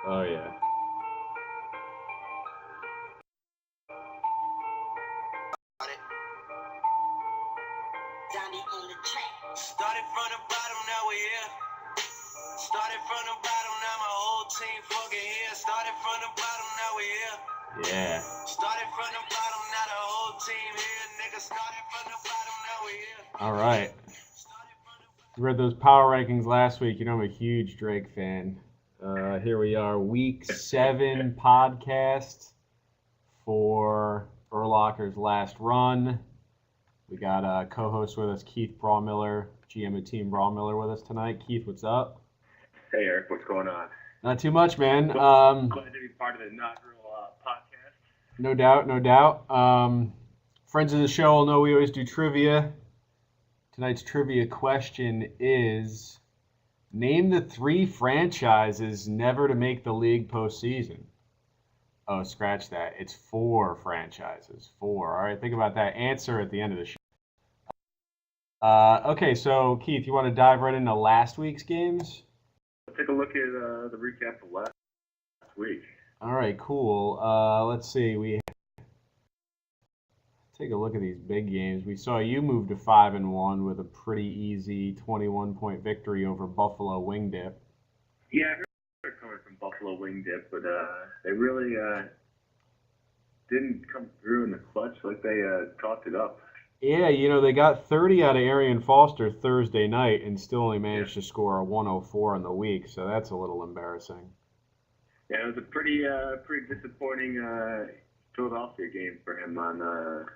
Oh yeah. Started from the bottom, now we here. Started from the bottom, now my whole team fucking here. Started from the bottom, now we here. Yeah. Started from the bottom, now the whole team here. Nigga, started from the bottom, now we here. All right. Read those power rankings last week. You know I'm a huge Drake fan. Here we are, week 7 podcast for Urlacher's last run. We got a co-host with us, Keith Brawmiller, GM of Team Brawmiller, with us tonight. Keith, what's up? Hey Eric, what's going on? Not too much, man. Glad to be part of the inaugural podcast. No doubt, no doubt. Friends of the show will know we always do trivia. Tonight's trivia question is, name the 3 franchises never to make the league postseason. Oh, scratch that. It's 4 franchises. 4. All right, think about that. Answer at the end of the show. Okay, so Keith, you want to dive right into last week's games? Let's take a look at the recap of last week. All right, cool. Let's see. Take a look at these big games. We saw you move to 5-1 with a pretty easy 21-point victory over Buffalo Wing Dip. Yeah, I heard they're coming from Buffalo Wing Dip, but they really didn't come through in the clutch like they talked it up. Yeah, you know, they got 30 out of Arian Foster Thursday night and still only managed to score a 104 in the week, so that's a little embarrassing. Yeah, it was a pretty disappointing Philadelphia game for him on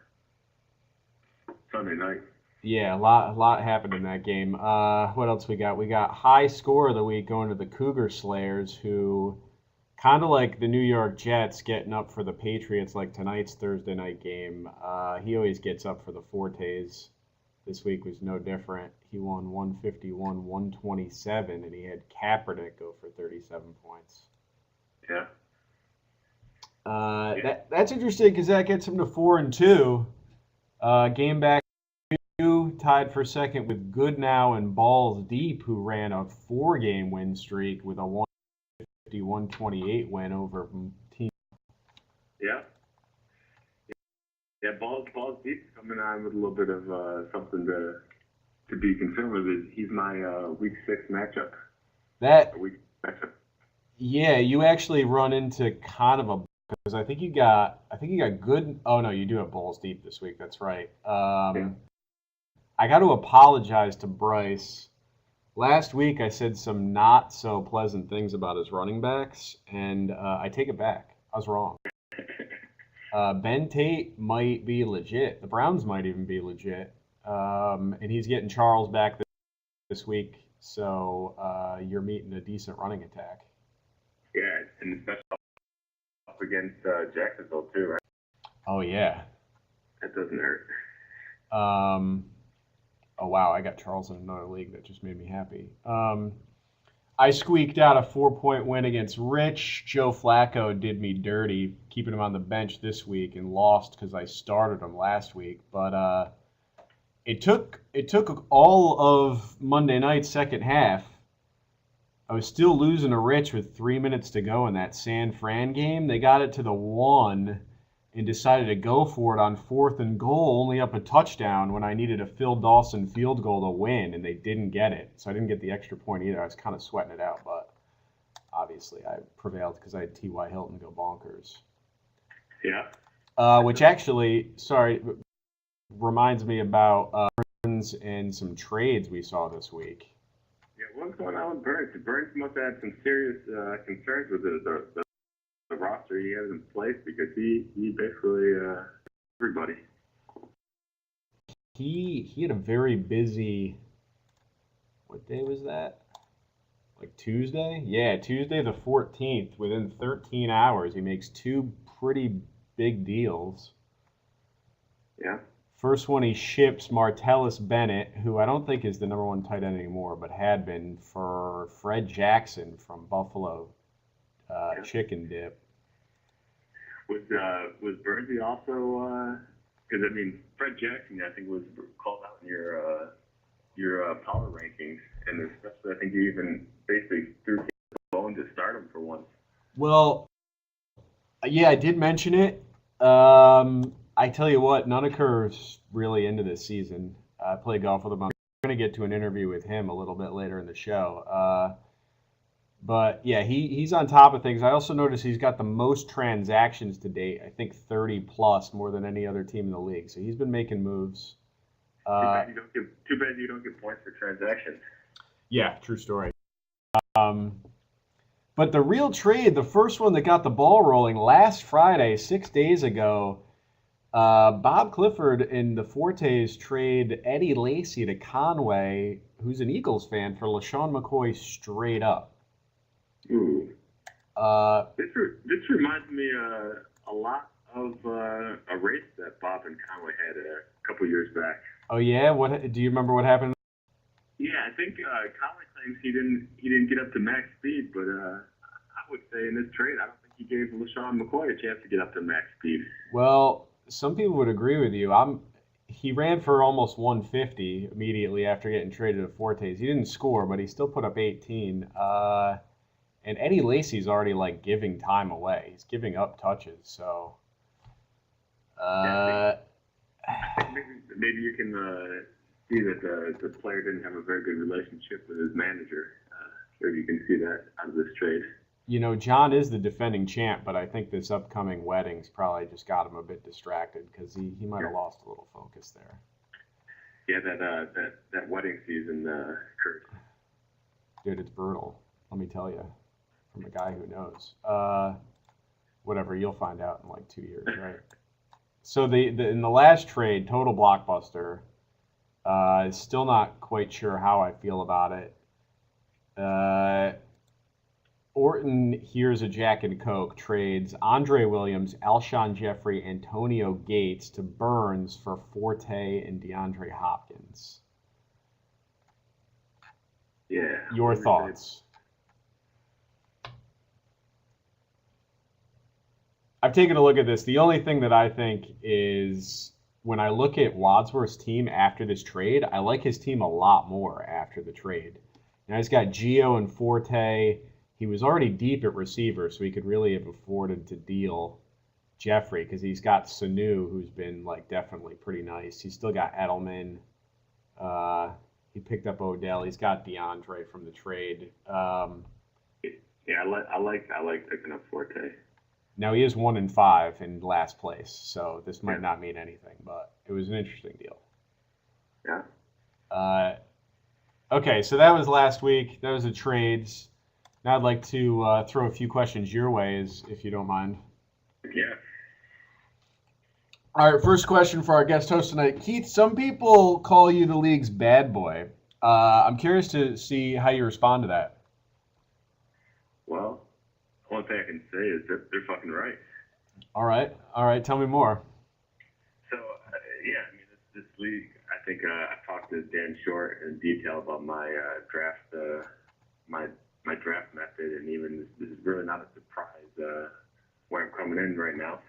Sunday night. Yeah, a lot happened in that game. What else we got? We got high score of the week going to the Cougar Slayers, who kind of like the New York Jets getting up for the Patriots like tonight's Thursday night game. He always gets up for the Fortes. This week was no different. He won 151-127, and he had Kaepernick go for 37 points. Yeah. That's interesting because that gets him to 4-2. Game back 2, tied for second with Goodnow and Balls Deep, who ran a 4-game win streak with a 150-128 win over Team. Yeah. Yeah, Balls Deep coming on with a little bit of something to be concerned with. He's my week 6 matchup. Week matchup. Yeah, you actually run into kind of a, because I think you got good. Oh no, you do have Balls Deep this week. That's right. Yeah. I got to apologize to Bryce. Last week I said some not so pleasant things about his running backs, and I take it back. I was wrong. Ben Tate might be legit. The Browns might even be legit. And he's getting Charles back this week, so you're meeting a decent running attack. Yeah, and especially up against Jacksonville too, right? Oh yeah. That doesn't hurt. Oh wow, I got Charles in another league. That just made me happy. I squeaked out a 4-point win against Rich. Joe Flacco did me dirty, keeping him on the bench this week, and lost because I started him last week. But it took all of Monday night's second half. I was still losing to Rich with 3 minutes to go in that San Fran game. They got it to the 1 and decided to go for it on 4th and goal, only up a touchdown when I needed a Phil Dawson field goal to win, and they didn't get it. So I didn't get the extra point either. I was kind of sweating it out, but obviously I prevailed because I had T.Y. Hilton go bonkers. Yeah. Which actually, reminds me about and some trades we saw this week. Yeah, what's going on with Burns? Burns must have had some serious concerns with the roster he has in place, because he basically everybody. He had a very busy. What day was that? Like Tuesday? Yeah, Tuesday the 14th. Within 13 hours, he makes 2 pretty big deals. Yeah. First one, he ships Martellus Bennett, who I don't think is the number 1 tight end anymore, but had been, for Fred Jackson from Buffalo Chicken Dip. Was Bernsey also? Because I mean, Fred Jackson, I think, was called out in your power rankings, and especially I think you even basically threw the bone to start him for once. Well, yeah, I did mention it. I tell you what, Nunaker's really into this season. I play golf with him. I'm going to get to an interview with him a little bit later in the show. But yeah, he's on top of things. I also noticed he's got the most transactions to date. I think 30 plus, more than any other team in the league. So he's been making moves. Too bad you don't get points for transactions. Yeah, true story. But the real trade, the first one that got the ball rolling last Friday, 6 days ago, Bob Clifford and the Fortes trade Eddie Lacy to Conway, who's an Eagles fan, for LaShawn McCoy straight up. Ooh. This reminds me a lot of a race that Bob and Conway had a couple years back. Oh yeah, what do you remember what happened? Yeah, I think Conway claims he didn't get up to max speed, but I would say in this trade, I don't think he gave LaShawn McCoy a chance to get up to max speed. Well, some people would agree with you. He ran for almost 150 immediately after getting traded to Fortes. He didn't score, but he still put up 18. And Eddie Lacy's already like giving time away. He's giving up touches. So maybe you can see that the player didn't have a very good relationship with his manager. Sure, you can see that out of this trade. You know, John is the defending champ, but I think this upcoming wedding's probably just got him a bit distracted because he might have lost a little focus there. Yeah, that wedding season, Kurt. Dude, it's brutal. Let me tell you, from a guy who knows. Whatever, you'll find out in like 2 years, right? So in the last trade, total blockbuster. Still not quite sure how I feel about it. Orton Here's a Jack and Coke trades Andre Williams, Alshon Jeffrey, Antonio Gates to Burns for Forte and DeAndre Hopkins. Yeah. Your thoughts? I've taken a look at this. The only thing that I think is when I look at Wadsworth's team after this trade, I like his team a lot more after the trade. Now he's got Gio and Forte. He was already deep at receiver, so he could really have afforded to deal Jeffrey because he's got Sanu, who's been like definitely pretty nice. He's still got Edelman. He picked up Odell. He's got DeAndre from the trade. Yeah, I like picking up Forte. Now he is 1-5 in last place, so this might not mean anything, but it was an interesting deal. Yeah. Okay, so that was last week. That was the trades. Now I'd like to throw a few questions your way, if you don't mind. Yeah. All right, first question for our guest host tonight. Keith, some people call you the league's bad boy. I'm curious to see how you respond to that. Well, one thing I can say is that they're fucking right. All right. Tell me more. So, yeah, I mean, this league, I think I talked to Dan Short in detail about my draft, my draft method, and even this is really not a surprise where I'm coming in right now.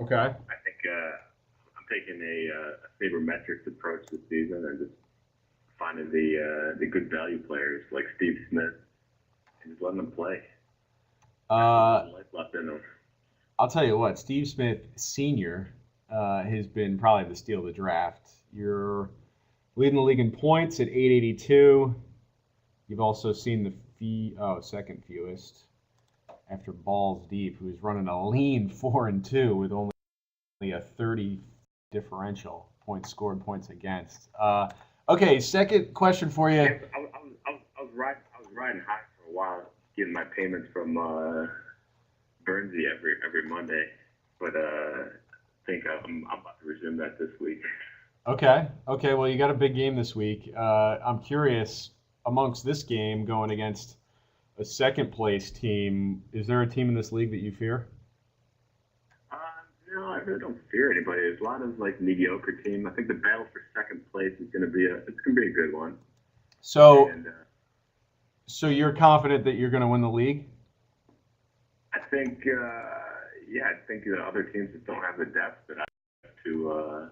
Okay. I think I'm taking a sabermetrics approach this season and just finding the good value players like Steve Smith and just letting them play. Life left in them. I'll tell you what, Steve Smith Sr. Has been probably the steal of the draft. You're leading the league in points at 882. You've also seen the second fewest after Balls Deep, who's running a lean 4-2 with only a 30 differential, points scored, points against. Okay, second question for you. I was riding high for a while, getting my payments from Bernsey every Monday, but I think I'm about to resume that this week. Okay. Well, you got a big game this week. I'm curious, amongst this game going against a second place team, is there a team in this league that you fear? No, I really don't fear anybody. There's a lot of like mediocre team. I think the battle for second place is going to be a good one. So you're confident that you're going to win the league? I think, I think the other teams just don't have the depth that I have to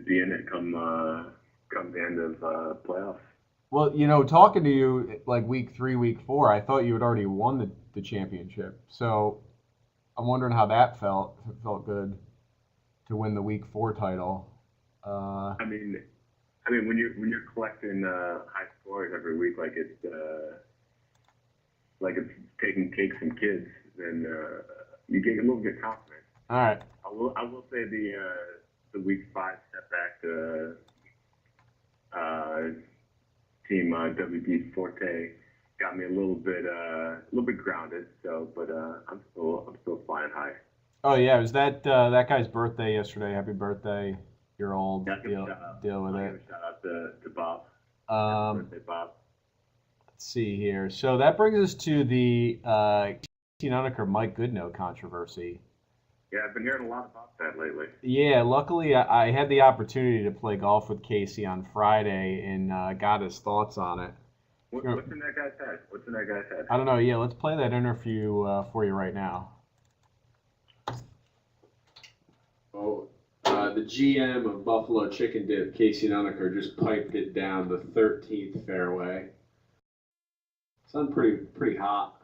be in it come the end of playoffs. Well, talking to you like week 3, week 4, I thought you had already won the championship. So I'm wondering how that felt. If it felt good to win the week 4 title. I mean, when you're collecting high scores every week, like it's taking cakes from kids, then you get a little bit confident. All right. I will say the week 5 setback to team WD Forte got me a little bit grounded. So, but I'm still flying high. Oh yeah, it was that guy's birthday yesterday. Happy birthday, year old. Yeah, Deal with I'll it. give a shout out to Bob. Happy Um, birthday, Bob. let's see here. So that brings us to the Casey Nuneker Mike Goodnow controversy. Yeah, I've been hearing a lot about that lately. Yeah, luckily I had the opportunity to play golf with Casey on Friday and got his thoughts on it. What's in that guy's head? What's in that guy's head? I don't know. Yeah, let's play that interview for you right now. Oh, the GM of Buffalo Chicken Dip, Casey Nuneker, just piped it down the 13th fairway. Sound pretty hot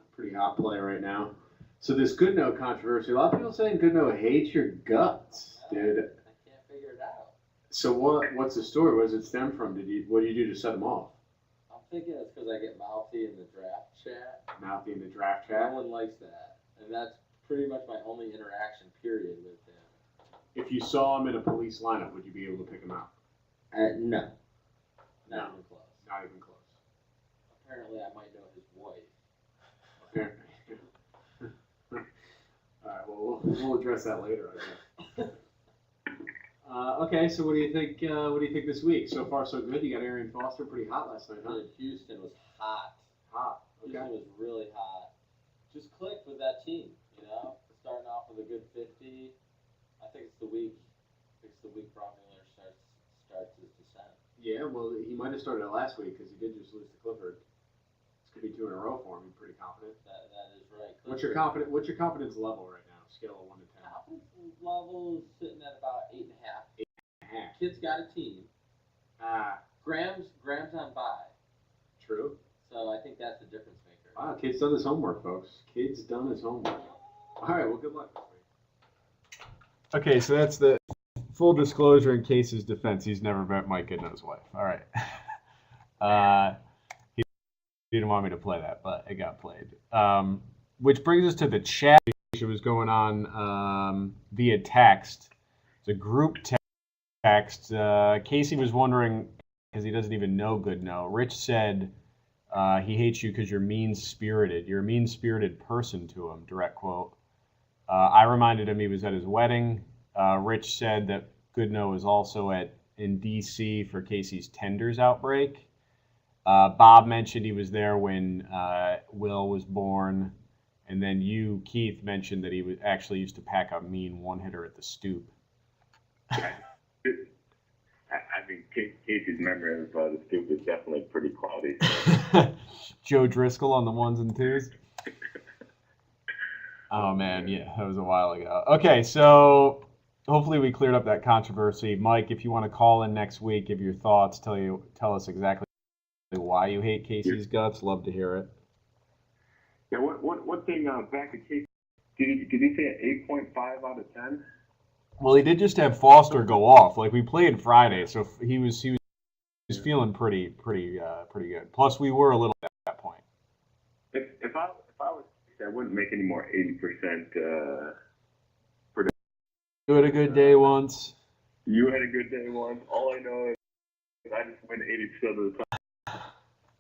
play right now. So this Goodnow controversy, a lot of people saying Goodnow hates your guts, dude. I can't figure it out. So what's the story? What does it stem from? What did you do to set him off? I'm thinking it's because I get mouthy in the draft chat. Mouthy in the draft No chat. one likes that. And that's pretty much my only interaction, period, with him. If you saw him in a police lineup, would you be able to pick him out? No. No. Not even close. Not even close. Apparently, I might know his wife. Apparently. All right. Well, we'll address that later, I guess. Okay. So what do you think? What do you think this week? So far, so good. You got Arian Foster pretty hot last night, huh? Houston was hot. Hot. Okay. Houston was really hot. Just clicked with that team, starting off with a good 50. I think it's the week. Brock Miller starts his descent. Yeah. Well, he might have started it last week because he did just lose to Clifford. This could be 2 in a row for him. He's pretty confident. That is right. What's your confidence level right now? Scale of 1 to 10. Confidence level is sitting at about 8.5. 8.5. Kid's got a team. Graham's on bye. True. So I think that's the difference maker. Wow, kid's done his homework, folks. Kid's done his homework. All right, well, good luck this week. Okay, so that's the full disclosure in Case's defense. He's never met Mike Goodnow's wife. All right. He didn't want me to play that, but it got played. Which brings us to the chat. It was going on via text. It's a group text. Casey was wondering, because he doesn't even know Goodnow. Rich said he hates you because you're mean-spirited. You're a mean-spirited person to him, direct quote. I reminded him he was at his wedding. Rich said that Goodnow was also in D.C. for Casey's Tenders outbreak. Bob mentioned he was there when Will was born. And then you, Keith, mentioned that he actually used to pack a mean one-hitter at the Stoop. I mean, Casey's memory of the Stoop is definitely pretty cloudy. So. Joe Driscoll on the 1s and 2s. Oh, man, yeah, that was a while ago. Okay, so hopefully we cleared up that controversy. Mike, if you want to call in next week, give your thoughts, tell us exactly why you hate Casey's guts. Love to hear it. Yeah, one thing back to Casey, did he say an 8.5 out of 10? Well, he did just have Foster go off. Like, we played Friday, so he was feeling pretty good. Plus, we were a little at that point. If I was, I wouldn't make any more 80%. You had a good day once. You had a good day once. All I know is I just win 80% of the time.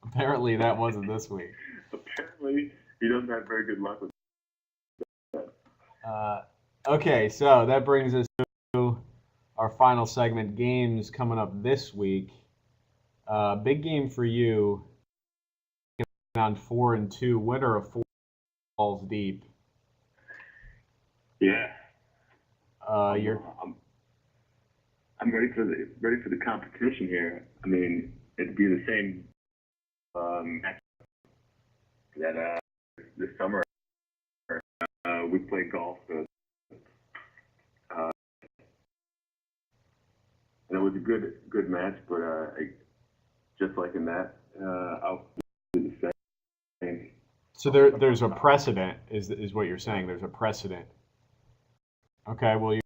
Apparently, that wasn't this week. Apparently, he doesn't have very good luck with that. Okay, so that brings us to our final segment, games coming up this week. Big game for you on 4-2, winner of 4 balls deep. Yeah. I'm ready for the competition here. I mean, it'd be the same match that this summer we played golf. And it was a good match, but just like in that, I'll do the same. So there's a precedent, is what you're saying. There's a precedent. Okay, well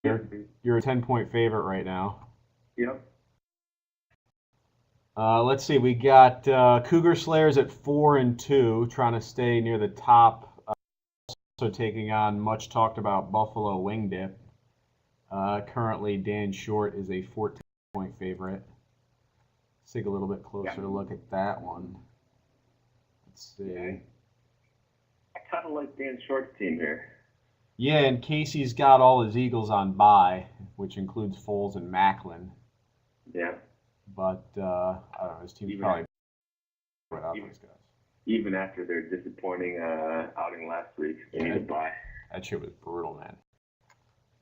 you're a 10-point favorite right now. Yep. Let's see. We got Cougar Slayers at 4-2, trying to stay near the top. Also taking on much talked about Buffalo Wing Dip. Currently, Dan Short is a 14-point favorite. Let's take a little bit closer look at that one. Let's see. I kind of like Dan Short's team here. Yeah, and Casey's got all his Eagles on bye, which includes Foles and Macklin. Yeah. But I don't know, his team's probably without those guys. Even after their disappointing outing last week, they need to buy. That shit was brutal,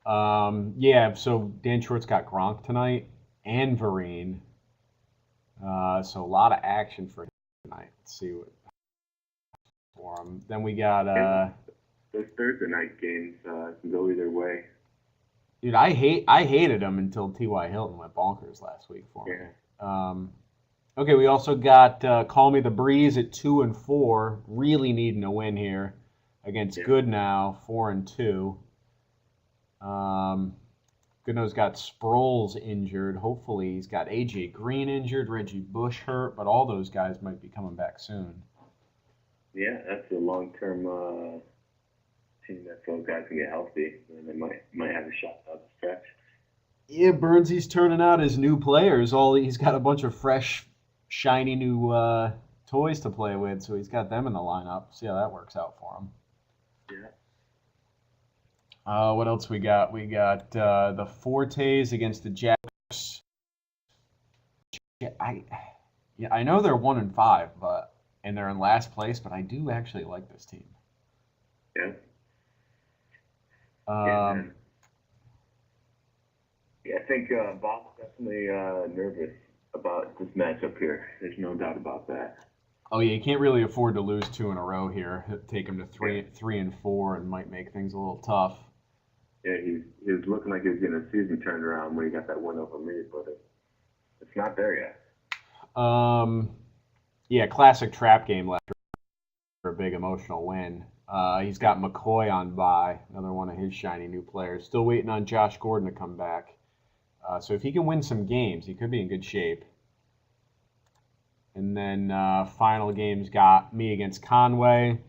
man. Yeah, so Dan Short's got Gronk tonight and Vereen. So a lot of action for him tonight. Let's see what for him. Then we got those Thursday night games can go either way. dude, I hated him until T.Y. Hilton went bonkers last week for me. Yeah. Okay, we also got Call Me the Breeze at 2-4, really needing a win here against Goodnow, 4-2. Goodnow's got Sproles injured. Hopefully he's got A.J. Green injured, Reggie Bush hurt, but all those guys might be coming back soon. Yeah, that's a long-term team that those guys can get healthy, and they might have a shot down the stretch. Yeah, Burnsy's turning out his new players. He's got a bunch of fresh, shiny new toys to play with, so he's got them in the lineup. See how that works out for him. Yeah. What else we got? We got the Fortes against the Jaguars. I know they're 1-5, and they're in last place, but I do actually like this team. Yeah. I think Bob's definitely nervous about this matchup here. There's no doubt about that. Oh yeah, you can't really afford to lose 2 in a row here. Take him to 3-4, and might make things a little tough. Yeah, he was looking like he was getting a season turned around when he got that win over me, but it's not there yet. Yeah, classic trap game left for a big emotional win. He's got McCoy on bye, another one of his shiny new players. Still waiting on Josh Gordon to come back. So if he can win some games, he could be in good shape. And then final games got me against Conway.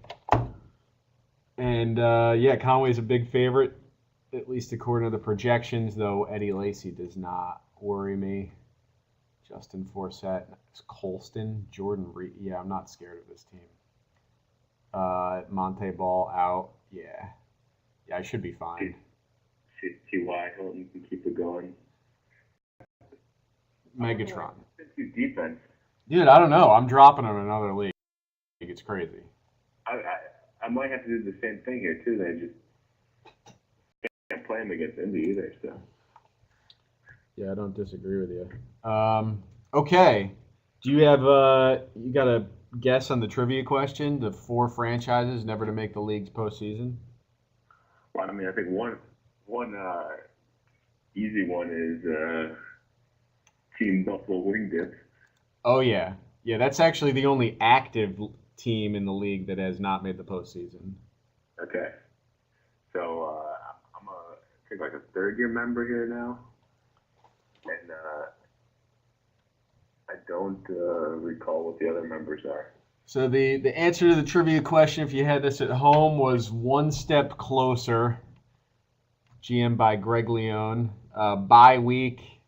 And Conway's a big favorite, at least according to the projections, though Eddie Lacy does not worry me. Justin Forsett, Colston, Jordan Reed. Yeah, I'm not scared of this team. Monte Ball out. Yeah, I should be fine. T.Y. Hilton can keep it going. Megatron. Defense. Dude, I don't know. I'm dropping him in another league. It's crazy. I might have to do the same thing here too. They just can't play him against Indy either. So. Yeah, I don't disagree with you. Okay. Do you have you got a guess on the trivia question? The 4 franchises never to make the league's postseason. Well, I mean, I think one easy one is Team Buffalo Wing Dip. Oh yeah, that's actually the only active team in the league that has not made the postseason. Okay, so I'm gonna take like a third-year member here now, and I don't recall what the other members are. So the answer to the trivia question, if you had this at home, was One Step Closer. GM by Greg Leone. Bye week.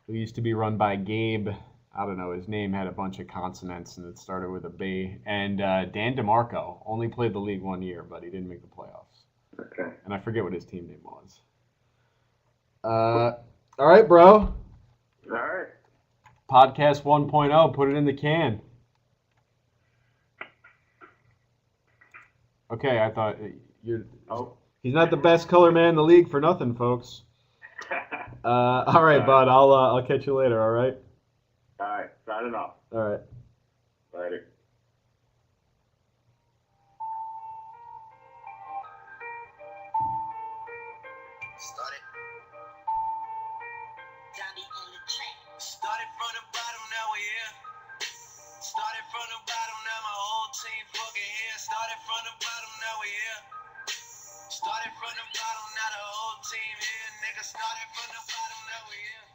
Who used to be run by Gabe. I don't know, his name had a bunch of consonants and it started with a B. And Dan DeMarco only played the league 1 year, but he didn't make the playoffs. Okay. And I forget what his team name was. All right, bro. All right. Podcast 1.0, put it in the can. Okay, I thought you're. Oh. He's not the best color man in the league for nothing, folks. All right, bud. I'll catch you later. All right. All right. Sign it off. All right. Later. Started. Johnny on the track. Started from the bottom, now we're here. team fucking here. Started from the bottom, now we here. Started from the bottom, now the whole team here. Nigga, started from the bottom, now we here.